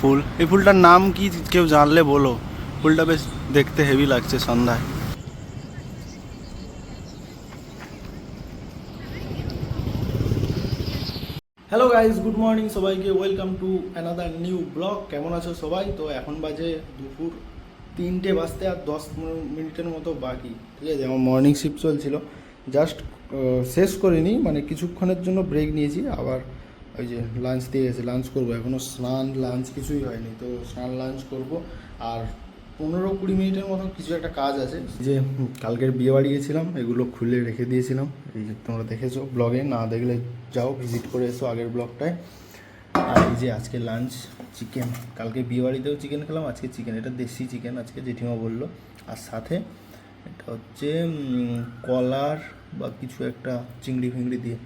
ফুল। এই ফুলটার নাম কি কেউ জানলে বলো। ফুলটা বেশ দেখতে হেভি লাগছে সন্ধ্যায়। হ্যালো গাইজ, গুড মর্নিং সবাইকে, welcome to another new blog. কেমন আছো সবাই? তো এখন বাজে দুপুর 3টে বাজতে আর 10 মিনিটের মতো বাকি। ঠিক আছে, আমার মর্নিং শিফট চলছিল, জাস্ট শেষ করিনি, মানে কিছুক্ষণের জন্য ব্রেক নিয়েছি। আবার ওই যে লাঞ্চ দিয়ে গেছে, লাঞ্চ করবো। এখনও স্নান লাঞ্চ কিছুই হয়নি, তো স্নান লাঞ্চ করব। আর 15-20 মিনিটের মতো কিছু একটা কাজ আছে। যে কালকের বিয়ে বাড়ি গেছিলাম, এগুলো খুলে রেখে দিয়েছিলাম। এই যে তোমরা দেখেছো ব্লগে, না দেখলে যাও ভিজিট করে এসো আগের ব্লগটায়। আর এই যে আজকে লাঞ্চ চিকেন, কালকে বিয়ে বাড়িতেও চিকেন খেলাম, আজকে চিকেন। এটা দেশি চিকেন আজকে, জেঠিমা বললো। আর সাথে এটা হচ্ছে কলার বা কিছু একটা চিংড়ি ফিংড়ি দিয়ে।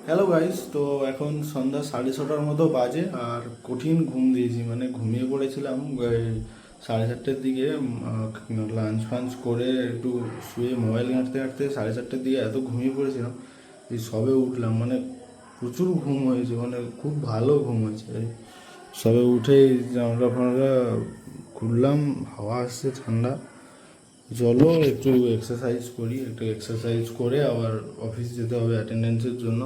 হ্যালো গাইস, তো এখন সন্ধ্যা 6:30টার মতো বাজে। আর কঠিন ঘুম দিয়েছি, মানে ঘুমিয়ে পড়েছিলাম 4:30টার দিকে। লাঞ্চ ফাঞ্চ করে একটু শুয়ে মোবাইল ঘাঁটতে ঘাঁটতে 4:30টার দিকে এত ঘুমিয়ে পড়েছিলাম যে সবে উঠলাম। মানে প্রচুর ঘুম হয়েছে, মানে খুব ভালো ঘুম হয়েছে। সবে উঠে জানলা ফানলা খুললাম, হাওয়া আসছে ঠান্ডা। চলো একটু এক্সারসাইজ করি, একটু এক্সারসাইজ করে আবার অফিস যেতে হবে অ্যাটেন্ডেন্সের জন্য।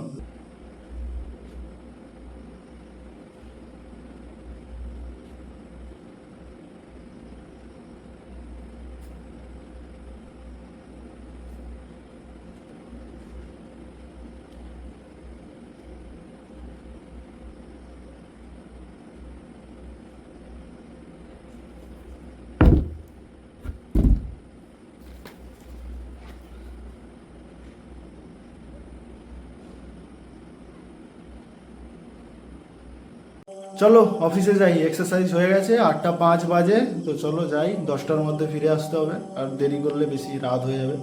চলো অফিসে যাই, এক্সারসাইজ হয়ে গেছে। 8টা 5 বাজে, তো চলো যাই। 10টার মধ্যে ফিরে আসতে হবে, আর দেরি করলে বেশি রাত হয়ে যাবে।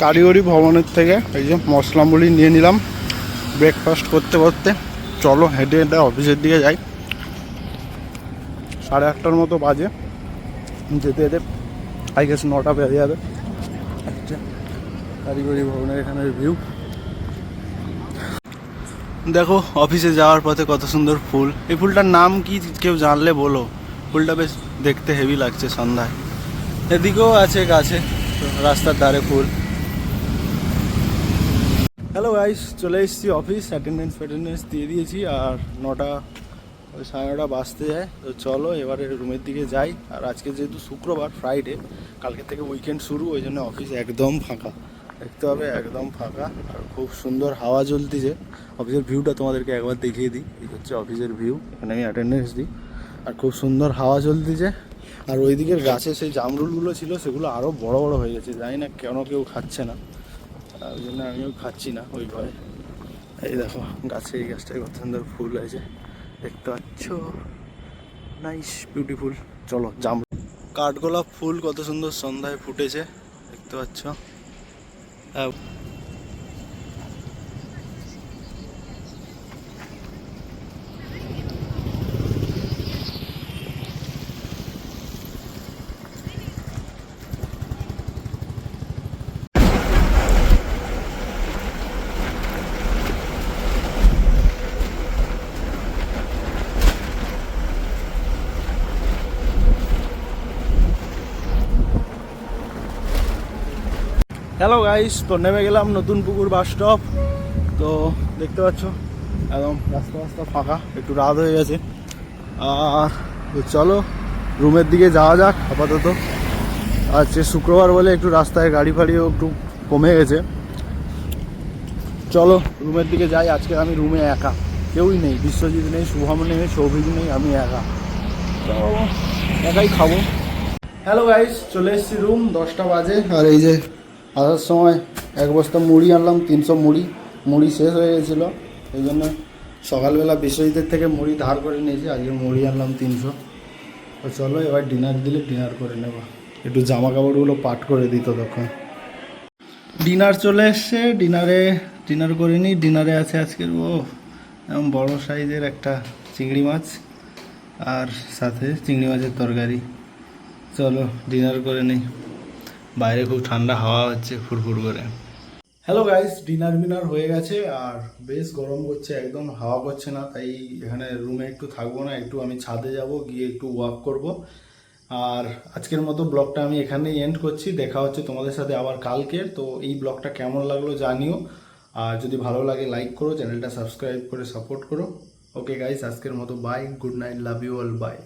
কারিগরি ভবনের থেকে এই যে মশলা মুড়ি নিয়ে নিলাম ব্রেকফাস্ট করতে করতে। চলো হেঁটে হেঁটে অফিসের দিকে যাই। 8:30টার মতো বাজে, যেতে যেতে আই গেস 9টা বেজে যাবে। আচ্ছা, কারিগরি ভবনের এখানের ভিউ দেখো। অফিসে যাওয়ার পথে কত সুন্দর ফুল। এই ফুলটার নাম কি কেউ জানলে বলো। ফুলটা বেশ দেখতে হেভি লাগছে সন্ধ্যায়। এদিকেও আছে গাছে, রাস্তার ধারে ফুল। হ্যালো গাইস, চলে এসেছি অফিস, অ্যাটেন্ডেন্স দিয়ে দিয়েছি। আর 9টা 9:30 বাজতে যায়। তো চলো এবারে রুমের দিকে যাই। আর আজকে যেহেতু শুক্রবার, ফ্রাইডে, কালকে থেকে উইকেন্ড শুরু, ওই জন্য অফিস একদম ফাঁকা। দেখতে হবে একদম ফাঁকা। আর খুব সুন্দর হাওয়া চলতেছে। অফিসের ভিউটা তোমাদেরকে একবার দেখিয়ে দিই। এই হচ্ছে অফিসের ভিউ, এখানে আমি অ্যাটেন্ডেন্স দিই। আর খুব সুন্দর হাওয়া চলতেছে। আর ওই দিকের গাছে সেই জামরুলগুলো ছিল, সেগুলো আরও বড় বড় হয়ে গেছে। জানি না কেন কেউ খাচ্ছে না, ওই জন্য আমিও খাচ্ছি না ওই ভয়ে। এই দেখো গাছে, এই গাছটায় কত সুন্দর ফুল হয়েছে, দেখতে পাচ্ছ? Nice, beautiful. চলো জামরুল, কাঠগোলাপ ফুল কত সুন্দর সন্ধ্যায় ফুটেছে, দেখতে পাচ্ছ? হ্যাঁ। হ্যালো গাইস, তো নেমে গেলাম নতুন পুকুর বাস স্টপ। তো দেখতে পাচ্ছ একদম রাস্তা রাস্তা ফাঁকা, একটু রাত হয়ে গেছে। আর চলো রুমের দিকে যাওয়া যাক আপাতত। আজকে শুক্রবার বলে একটু রাস্তায় গাড়ি ফাড়িও একটু কমে গেছে। চলো রুমের দিকে যাই। আজকে আমি রুমে একা, কেউই নেই। বিশ্বজিৎ নেই, শুভম নেই, সৌভিক নেই, আমি একা। তো একাই খাবো। হ্যালো গাইস, চলে এসেছি রুম, 10টা বাজে। আর এই যে আসার সময় 1 বস্তা মুড়ি আনলাম, 300 মুড়ি। মুড়ি শেষ হয়ে গেছিলো, এই জন্য সকালবেলা বিশ্বজিতের থেকে মুড়ি ধার করে নিয়েছি। আজকে মুড়ি আনলাম 300। তো চলো এবার ডিনার দিলে ডিনার করে নেবো। একটু জামা কাপড়গুলো পাট করে দিত তখন। ডিনার চলে এসছে, ডিনার করে নিই। ডিনারে আছে আজকের এমন বড় সাইজের একটা চিংড়ি মাছ, আর সাথে চিংড়ি মাছের তরকারি। চলো ডিনার করে নিই। বাইরে খুব ঠান্ডা হাওয়া হচ্ছে ফুরফুর করে। হ্যালো গাইস, ডিনার হয়ে গেছে আর বেশ গরম করছে, একদম হাওয়া করছে না, তাই এখানে রুমে একটু থাকবো না, একটু আমি ছাদে যাব, গিয়ে একটু ওয়াক করব। আর আজকের মতো ব্লগটা আমি এখানেই এন্ড করছি। দেখা হচ্ছে তোমাদের সাথে আবার কালকে। তো এই ব্লগটা কেমন লাগলো জানিও, আর যদি ভালো লাগে লাইক করো, চ্যানেলটা সাবস্ক্রাইব করে সাপোর্ট করো। ওকে গাইস, আজকের মতো bye, good night, love you all, by.